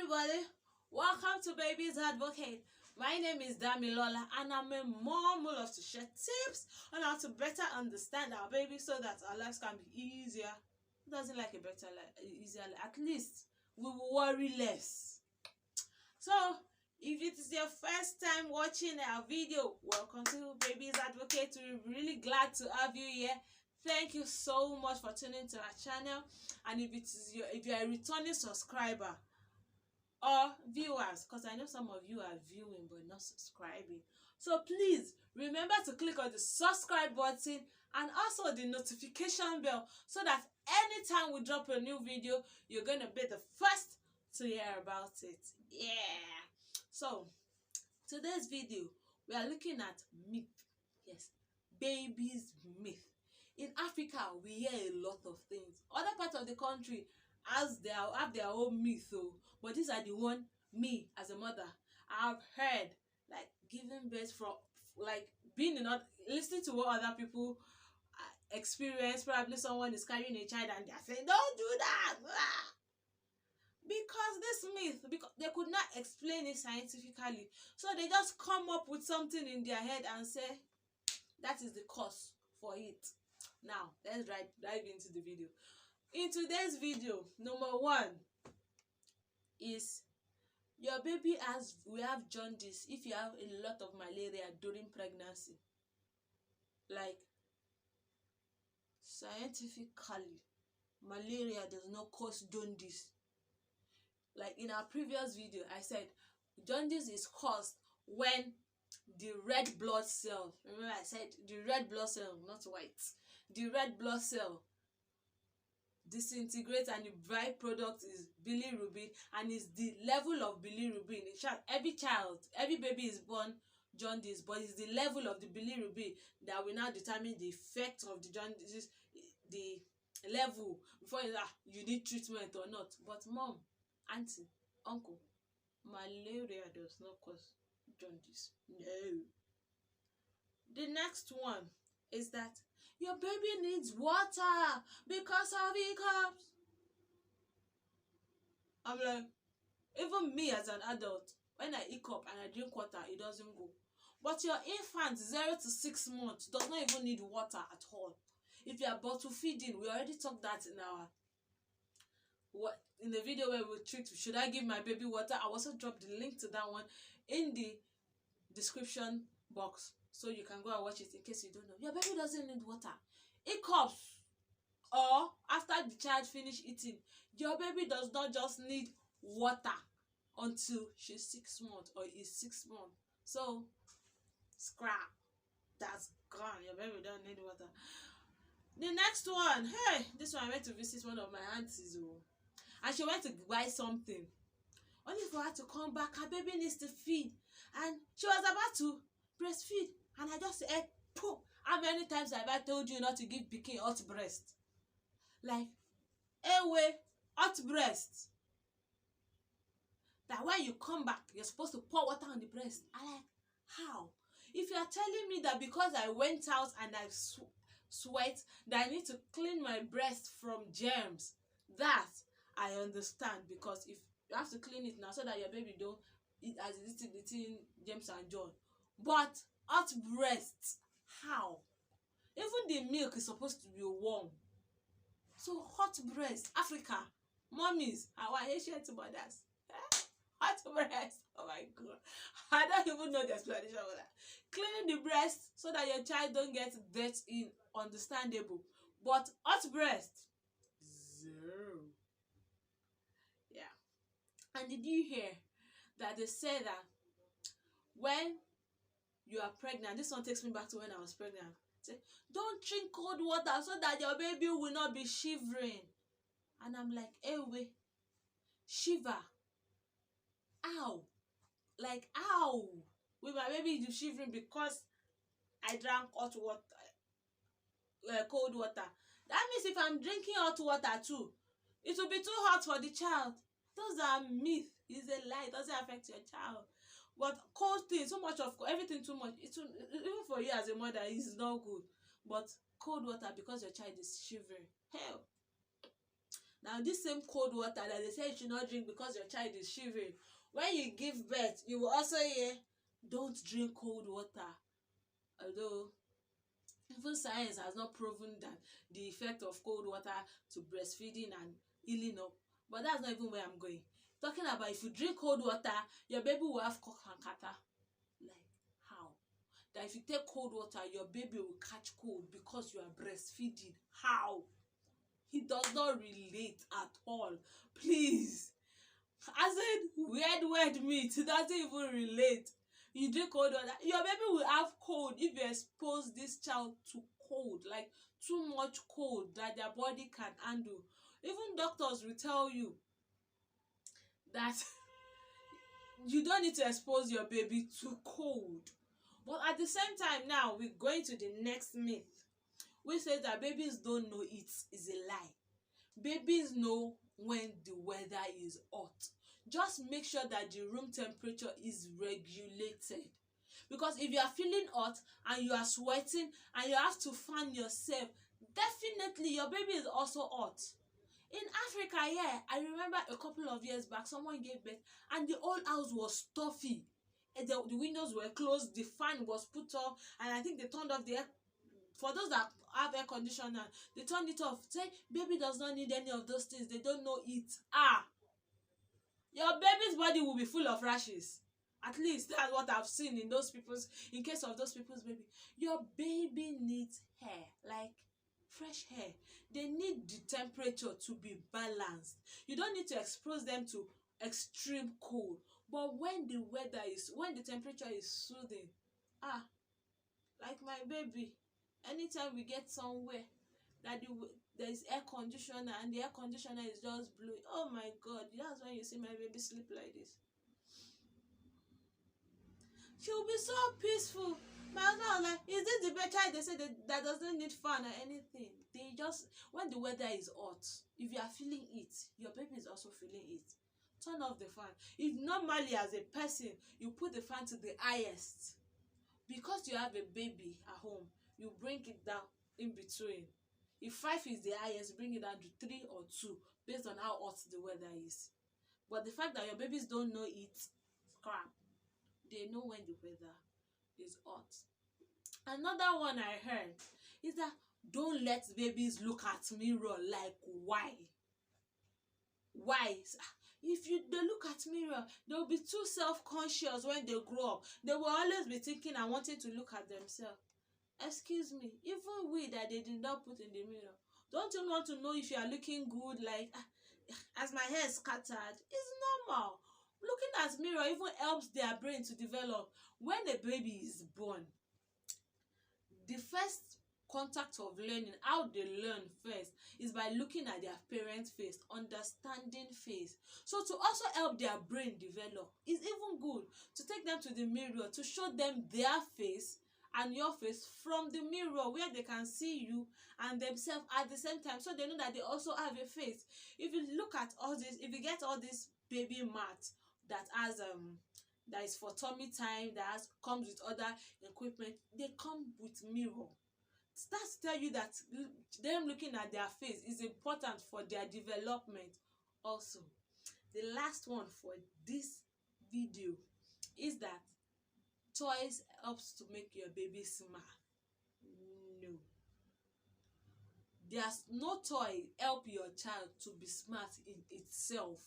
everybody, welcome to Baby's Advocate. My name is Damilola and I'm a mom who loves to share tips on how to better understand our baby so that our lives can be easier. Who doesn't like a better life, easier life? At least we will worry less. So, if it is your first time watching our video, welcome to Baby's Advocate. We're really glad to have you here. Thank you so much for tuning to our channel. And if you are a returning subscriber or viewers, because I know some of you are viewing but not subscribing, so please remember to click on the subscribe button and also the notification bell so that anytime we drop a new video, you're going to be the first to hear about it. Yeah. So today's video, we are looking at myth. Yes, babies myth. In Africa, we hear a lot of things. Other parts of the country have their own myth, but these are the one me as a mother I've heard, like giving birth from, like being listening to what other people experience. Probably someone is carrying a child and they're saying, "Don't do that," because this myth, because they could not explain it scientifically, so they just come up with something in their head and say that is the cause for it. Now let's dive into the video. In today's video, number one is your baby will have jaundice if you have a lot of malaria during pregnancy. Like, scientifically, malaria does not cause jaundice. Like in our previous video, I said jaundice is caused when the red blood cell, remember I said the red blood cell, not white, the red blood cell disintegrates and the byproduct is bilirubin, and it's the level of bilirubin. In fact, every baby is born jaundice, but it's the level of the bilirubin that will now determine the effect of the jaundice, the level before you need treatment or not. But mom, auntie, uncle, malaria does not cause jaundice. No. The next one is that your baby needs water because of hiccups. I'm like, even me as an adult, when I hiccup and I drink water, it doesn't go. But your infant 0 to 6 months does not even need water at all. If you are bottle feeding, we already talked that in the video where we treat should I give my baby water. I also dropped the link to that one in the description box, so you can go and watch it in case you don't know. Your baby doesn't need water. Hiccups, or after the child finish eating, your baby does not just need water until she's 6 months or is 6 months. So scrap, that's gone. Your baby don't need water. The next one, hey, this one I went to visit one of my aunties, and she went to buy something. Only for her to come back, her baby needs to feed, and she was about to breastfeed, and I just said, "Pooh, how many times have I told you not to give pikin hot breast?" Like, hot breast. That when you come back, you're supposed to pour water on the breast. I like, how? If you are telling me that because I went out and I sweat, that I need to clean my breast from germs, that I understand, because if you have to clean it now so that your baby don't eat as eating germs and germ. But hot breast, how? Even the milk is supposed to be warm. So hot breast, Africa, mommies, our Asian mothers, hot breast. Oh my God, I don't even know the explanation of that. Cleaning the breast so that your child don't get dirt in, understandable. But hot breast, zero. Yeah. And did you hear that they say that when you are pregnant, this one takes me back to when I was pregnant, say, don't drink cold water so that your baby will not be shivering. And I'm like, wait, shiver? Ow? Like, ow? Will my baby be shivering because I drank hot water, cold water? That means if I'm drinking hot water too, it will be too hot for the child. Those are myth. It's a lie. It doesn't affect your child. But cold things, so much of everything too much, it will, even for you as a mother, is not good. But cold water because your child is shivering, hell. Now this same cold water that they say you should not drink because your child is shivering, when you give birth you will also hear don't drink cold water. Although even science has not proven that the effect of cold water to breastfeeding and healing up, but that's not even where I'm going. Talking about if you drink cold water your baby will have cough and catarrh. Like how? That if you take cold water your baby will catch cold because you are breastfeeding. How? It does not relate at all. Please. I said weird meat. It doesn't even relate. You drink cold water, your baby will have cold if you expose this child to cold, like too much cold that their body can handle. Even doctors will tell you that you don't need to expose your baby to cold. But at the same time now we're going to the next myth, which says that babies don't know it is a lie. Babies know when the weather is hot. Just make sure that the room temperature is regulated, because if you are feeling hot and you are sweating and you have to fan yourself, definitely your baby is also hot. In Africa, yeah, I remember a couple of years back someone gave birth and the whole house was stuffy. The windows were closed, the fan was put off, and I think they turned off the air. For those that have air conditioner, they turned it off. Say baby does not need any of those things, they don't know it. Your baby's body will be full of rashes. At least that's what I've seen in case of those people's baby. Your baby needs hair, like fresh hair. They need the temperature to be balanced. You don't need to expose them to extreme cold. But when the temperature is soothing, like my baby, anytime we get somewhere that there is air conditioner and the air conditioner is just blowing, oh my God, that's when you see my baby sleep like this. She will be so peaceful. My husband was like, is this the child they say that doesn't need fan or anything? They just, when the weather is hot, if you are feeling it, your baby is also feeling it. Turn off the fan. If normally as a person you put the fan to the highest, because you have a baby at home, you bring it down in between. If 5 is the highest, bring it down to 3 or 2 based on how hot the weather is. But the fact that your babies don't know it, crap. They know when the weather is hot. Another one I heard is that don't let babies look at mirror. Like why? If they look at mirror, they'll be too self-conscious when they grow up. They will always be thinking and wanting to look at themselves. Excuse me, even we that they did not put in the mirror, don't you want to know if you are looking good? Like as my hair is scattered, it's normal. Looking at mirror even helps their brain to develop. When a baby is born, the first contact of learning, how they learn first, is by looking at their parent face, understanding face. So to also help their brain develop, it's even good to take them to the mirror to show them their face and your face from the mirror, where they can see you and themselves at the same time, so they know that they also have a face. If you look at all this, if you get all this baby mat that has that is for tummy time, comes with other equipment, they come with mirror. That's to tell you that them looking at their face is important for their development. Also, the last one for this video is that toys helps to make your baby smile. No, there's no toy help your child to be smart in itself.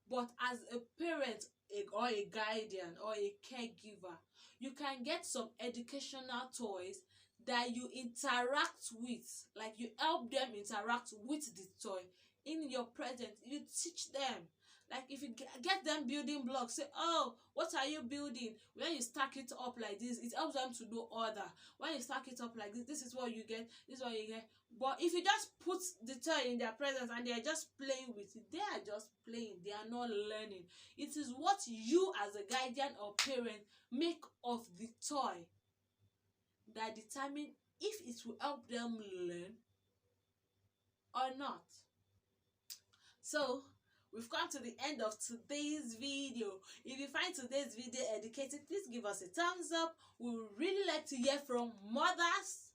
But as a parent or a guardian or a caregiver, you can get some educational toys that you interact with, like you help them interact with the toy in your presence. You teach them, like if you get them building blocks, say, oh, what are you building? When you stack it up like this, it helps them to do order. When you stack it up like this is what you get, this is what you get. But if you just put the toy in their presence and they are just playing with it, they are just playing, they are not learning. It is what you as a guardian or parent make of the toy that determine if it will help them learn or not. So we've come to the end of today's video. If you find today's video educative, please give us a thumbs up. We would really like to hear from mothers,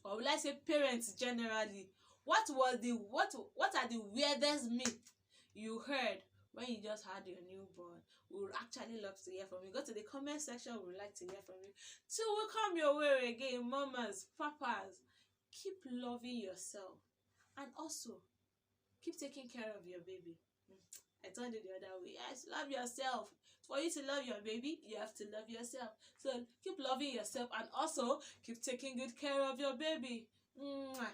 or will I say parents generally, What are the weirdest myths you heard when you just had your newborn? We would actually love to hear from you. Go to the comment section. We would like to hear from you. Till we come your way again, mamas, papas, keep loving yourself, and also keep taking care of your baby. I told you the other way. Yes, love yourself. For you to love your baby, you have to love yourself. So keep loving yourself and also keep taking good care of your baby. Mwah.